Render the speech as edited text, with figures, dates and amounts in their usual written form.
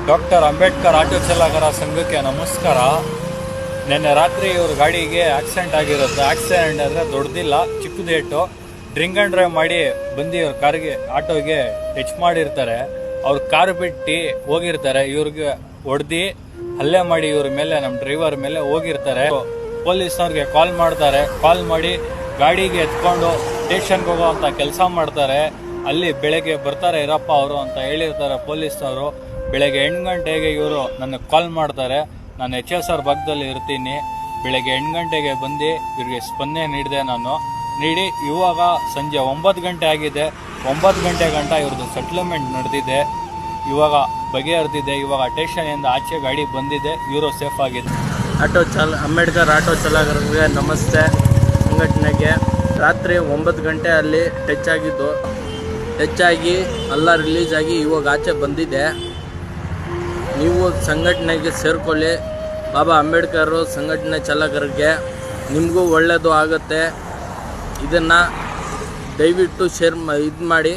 Doctor Ambedkar auto ಚಾಲಕರ ಸಂಘಕ್ಕೆ ನಮಸ್ಕಾರ. ನಿನ್ನೆ ರಾತ್ರಿ ಇವ್ರ ಗಾಡಿಗೆ ಆಕ್ಸಿಡೆಂಟ್ ಆಗಿರುತ್ತೆ. ಆಕ್ಸಿಡೆಂಟ್ ಅಂದರೆ ದೊಡ್ಡದಿಲ್ಲ, ಚಿಕ್ಕದೇಟು. ಡ್ರಿಂಕ್ ಆ್ಯಂಡ್ ಡ್ರೈವ್ ಮಾಡಿ ಬಂದು ಇವ್ರ ಕಾರ್ಗೆ ಆಟೋಗೆ ಟಚ್ ಮಾಡಿರ್ತಾರೆ. ಅವ್ರು ಕಾರು ಬಿಟ್ಟು ಹೋಗಿರ್ತಾರೆ. ಇವ್ರಿಗೆ ಹೊಡೆದು ಹಲ್ಲೆ ಮಾಡಿ ಇವ್ರ ಮೇಲೆ, ನಮ್ಮ ಡ್ರೈವರ್ ಮೇಲೆ ಹೋಗಿರ್ತಾರೆ. ಪೊಲೀಸ್ನವ್ರಿಗೆ ಕಾಲ್ ಮಾಡ್ತಾರೆ. ಕಾಲ್ ಮಾಡಿ ಗಾಡಿಗೆ ಎತ್ಕೊಂಡು ಸ್ಟೇಷನ್ಗೆ ಹೋಗೋ ಅಂತ ಕೆಲಸ ಮಾಡ್ತಾರೆ. ಅಲ್ಲಿ ಬೆಳಗ್ಗೆ ಬರ್ತಾರೆ ಇರಪ್ಪ ಅವರು ಅಂತ ಹೇಳಿರ್ತಾರೆ ಪೊಲೀಸ್ನವರು. ಬೆಳಗ್ಗೆ 8 ಗಂಟೆಗೆ ಇವರು ನನಗೆ ಕಾಲ್ ಮಾಡ್ತಾರೆ. ನಾನು HSR ಭಾಗದಲ್ಲಿ ಇರ್ತೀನಿ. ಬೆಳಗ್ಗೆ 8 ಗಂಟೆಗೆ ಬಂದು ಇವ್ರಿಗೆ ಸ್ಪಂದನೆ ನೀಡಿ ಇವಾಗ ಸಂಜೆ 9 ಗಂಟೆ ಆಗಿದೆ. 9 ಗಂಟೆ ಗಂಟ ಇವ್ರದ್ದು ಸೆಟ್ಲ್ಮೆಂಟ್ ನಡೆದಿದೆ. ಇವಾಗ ಬಗೆಹರಿದಿದೆ. ಇವಾಗ ಸ್ಟೇಷನಿಂದ ಆಚೆ ಗಾಡಿ ಬಂದಿದೆ. ಇವರು ಸೇಫ್ ಆಗಿದೆ. ಅಂಬೇಡ್ಕರ್ ಆಟೋ ಚಾಲಕರಿಗೆ ನಮಸ್ತೆ. ಸಂಘಟನೆಗೆ ರಾತ್ರಿ 9 ಗಂಟೆ ಅಲ್ಲಿ ಟಚ್ ಆಗಿದ್ದು, ಟಚ್ ಆಗಿ ಎಲ್ಲ ರಿಲೀಸ್ ಆಗಿ ಇವಾಗ ಆಚೆ ಬಂದಿದೆ. ನೀವು ಸಂಘಟನೆಗೆ ಸೇರಿಕೊಳ್ಳಿ. ಬಾಬಾ ಅಂಬೇಡ್ಕರ್ ಸಂಘಟನೆ ಚಾಲಕರಿಗೆ ನಿಮಗೂ ಒಳ್ಳೆಯದು ಆಗುತ್ತೆ. ಇದನ್ನು ದಯವಿಟ್ಟು ಶೇರ್ ಮಾಡಿ.